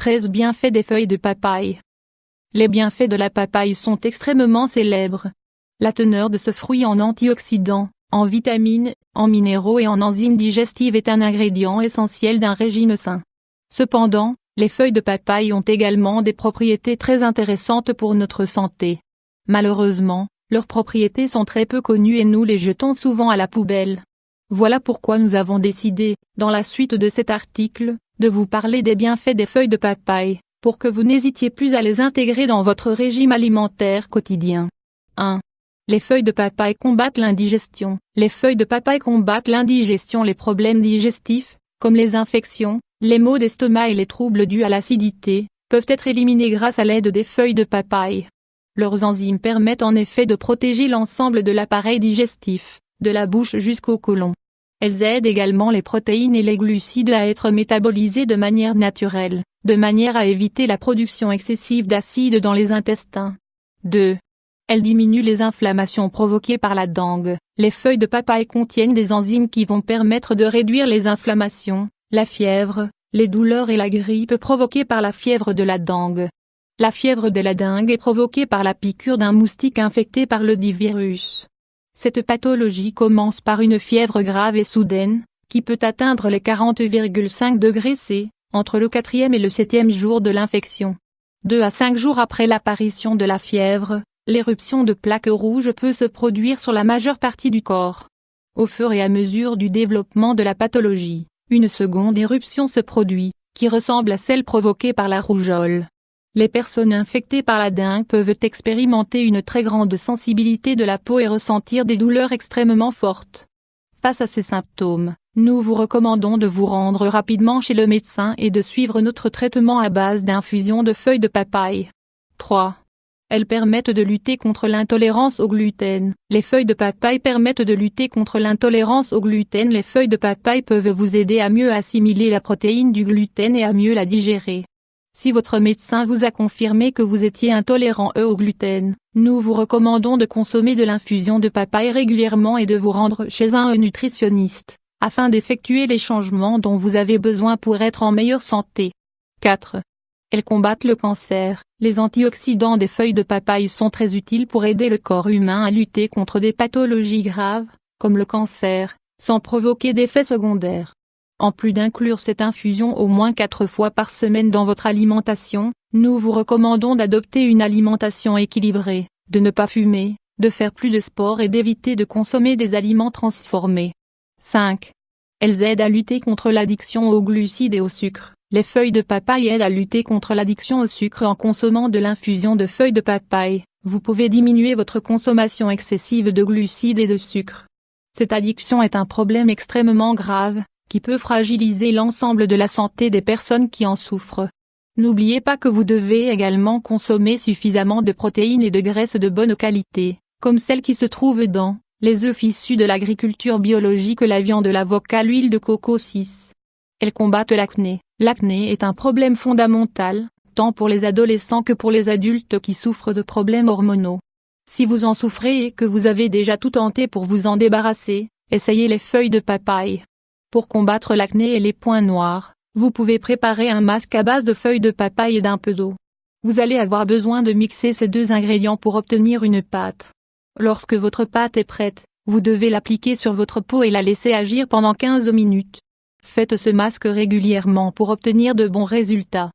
13 bienfaits des feuilles de papaye. Les bienfaits de la papaye sont extrêmement célèbres. La teneur de ce fruit en antioxydants, en vitamines, en minéraux et en enzymes digestives est un ingrédient essentiel d'un régime sain. Cependant, les feuilles de papaye ont également des propriétés très intéressantes pour notre santé. Malheureusement, leurs propriétés sont très peu connues et nous les jetons souvent à la poubelle. Voilà pourquoi nous avons décidé, dans la suite de cet article, de vous parler des bienfaits des feuilles de papaye, pour que vous n'hésitiez plus à les intégrer dans votre régime alimentaire quotidien. 1. Les feuilles de papaye combattent l'indigestion. Les feuilles de papaye combattent l'indigestion. Les problèmes digestifs, comme les infections, les maux d'estomac et les troubles dus à l'acidité, peuvent être éliminés grâce à l'aide des feuilles de papaye. Leurs enzymes permettent en effet de protéger l'ensemble de l'appareil digestif, de la bouche jusqu'au côlon. Elles aident également les protéines et les glucides à être métabolisés de manière naturelle, de manière à éviter la production excessive d'acide dans les intestins. 2. Elles diminuent les inflammations provoquées par la dengue. Les feuilles de papaye contiennent des enzymes qui vont permettre de réduire les inflammations, la fièvre, les douleurs et la grippe provoquées par la fièvre de la dengue. La fièvre de la dengue est provoquée par la piqûre d'un moustique infecté par le dit virus. Cette pathologie commence par une fièvre grave et soudaine, qui peut atteindre les 40,5 degrés C, entre le 4e et le 7e jour de l'infection. 2 à 5 jours après l'apparition de la fièvre, l'éruption de plaques rouges peut se produire sur la majeure partie du corps. Au fur et à mesure du développement de la pathologie, une seconde éruption se produit, qui ressemble à celle provoquée par la rougeole. Les personnes infectées par la dengue peuvent expérimenter une très grande sensibilité de la peau et ressentir des douleurs extrêmement fortes. Face à ces symptômes, nous vous recommandons de vous rendre rapidement chez le médecin et de suivre notre traitement à base d'infusion de feuilles de papaye. 3. Elles permettent de lutter contre l'intolérance au gluten. Les feuilles de papaye permettent de lutter contre l'intolérance au gluten. Les feuilles de papaye peuvent vous aider à mieux assimiler la protéine du gluten et à mieux la digérer. Si votre médecin vous a confirmé que vous étiez intolérant au gluten, nous vous recommandons de consommer de l'infusion de papaye régulièrement et de vous rendre chez un nutritionniste, afin d'effectuer les changements dont vous avez besoin pour être en meilleure santé. 4. Elles combattent le cancer. Les antioxydants des feuilles de papaye sont très utiles pour aider le corps humain à lutter contre des pathologies graves, comme le cancer, sans provoquer d'effets secondaires. En plus d'inclure cette infusion au moins 4 fois par semaine dans votre alimentation, nous vous recommandons d'adopter une alimentation équilibrée, de ne pas fumer, de faire plus de sport et d'éviter de consommer des aliments transformés. 5. Elles aident à lutter contre l'addiction aux glucides et au sucre. Les feuilles de papaye aident à lutter contre l'addiction au sucre en consommant de l'infusion de feuilles de papaye. Vous pouvez diminuer votre consommation excessive de glucides et de sucre. Cette addiction est un problème extrêmement grave, qui peut fragiliser l'ensemble de la santé des personnes qui en souffrent. N'oubliez pas que vous devez également consommer suffisamment de protéines et de graisses de bonne qualité, comme celles qui se trouvent dans les œufs issus de l'agriculture biologique, la viande, l'avocat, l'huile de coco. 6. Elles combattent l'acné. L'acné est un problème fondamental, tant pour les adolescents que pour les adultes qui souffrent de problèmes hormonaux. Si vous en souffrez et que vous avez déjà tout tenté pour vous en débarrasser, essayez les feuilles de papaye. Pour combattre l'acné et les points noirs, vous pouvez préparer un masque à base de feuilles de papaye et d'un peu d'eau. Vous allez avoir besoin de mixer ces deux ingrédients pour obtenir une pâte. Lorsque votre pâte est prête, vous devez l'appliquer sur votre peau et la laisser agir pendant 15 minutes. Faites ce masque régulièrement pour obtenir de bons résultats.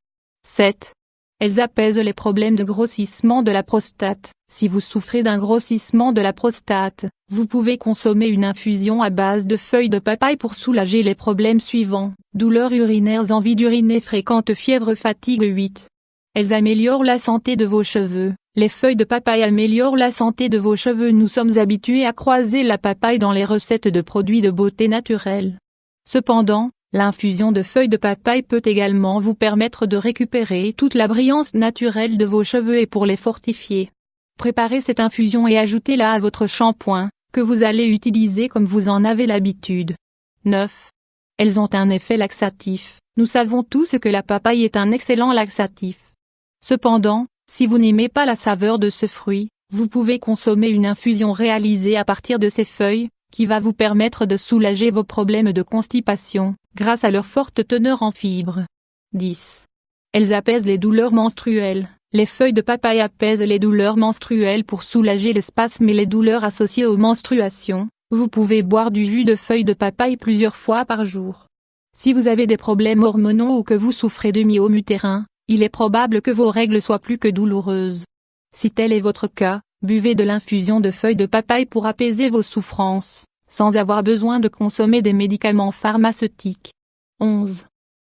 7. Elles apaisent les problèmes de grossissement de la prostate. Si vous souffrez d'un grossissement de la prostate, vous pouvez consommer une infusion à base de feuilles de papaye pour soulager les problèmes suivants: douleurs urinaires, envie d'uriner fréquente, fièvre, fatigue. 8. Elles améliorent la santé de vos cheveux. Les feuilles de papaye améliorent la santé de vos cheveux. Nous sommes habitués à croiser la papaye dans les recettes de produits de beauté naturels. Cependant, l'infusion de feuilles de papaye peut également vous permettre de récupérer toute la brillance naturelle de vos cheveux et pour les fortifier. Préparez cette infusion et ajoutez-la à votre shampoing, que vous allez utiliser comme vous en avez l'habitude. 9. Elles ont un effet laxatif. Nous savons tous que la papaye est un excellent laxatif. Cependant, si vous n'aimez pas la saveur de ce fruit, vous pouvez consommer une infusion réalisée à partir de ces feuilles, qui va vous permettre de soulager vos problèmes de constipation, grâce à leur forte teneur en fibres. 10. Elles apaisent les douleurs menstruelles. Les feuilles de papaye apaisent les douleurs menstruelles pour soulager les spasmes et les douleurs associées aux menstruations. Vous pouvez boire du jus de feuilles de papaye plusieurs fois par jour. Si vous avez des problèmes hormonaux ou que vous souffrez de myome utérin, il est probable que vos règles soient plus que douloureuses. Si tel est votre cas, buvez de l'infusion de feuilles de papaye pour apaiser vos souffrances, sans avoir besoin de consommer des médicaments pharmaceutiques. 11.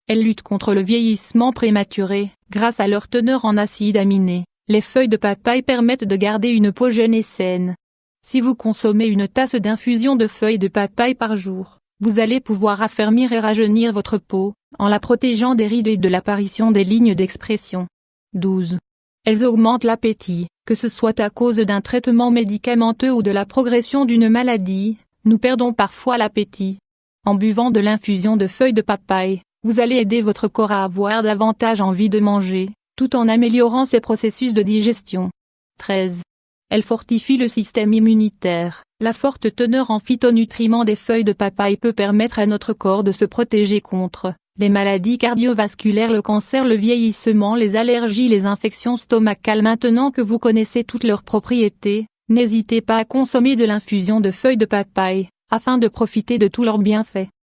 Elles luttent contre le vieillissement prématuré. Grâce à leur teneur en acides aminés, les feuilles de papaye permettent de garder une peau jeune et saine. Si vous consommez une tasse d'infusion de feuilles de papaye par jour, vous allez pouvoir raffermir et rajeunir votre peau, en la protégeant des rides et de l'apparition des lignes d'expression. 12. Elles augmentent l'appétit, que ce soit à cause d'un traitement médicamenteux ou de la progression d'une maladie, nous perdons parfois l'appétit. En buvant de l'infusion de feuilles de papaye, vous allez aider votre corps à avoir davantage envie de manger, tout en améliorant ses processus de digestion. 13. Elle fortifie le système immunitaire. La forte teneur en phytonutriments des feuilles de papaye peut permettre à notre corps de se protéger contre les maladies cardiovasculaires, le cancer, le vieillissement, les allergies, les infections stomacales. Maintenant que vous connaissez toutes leurs propriétés, n'hésitez pas à consommer de l'infusion de feuilles de papaye, afin de profiter de tous leurs bienfaits.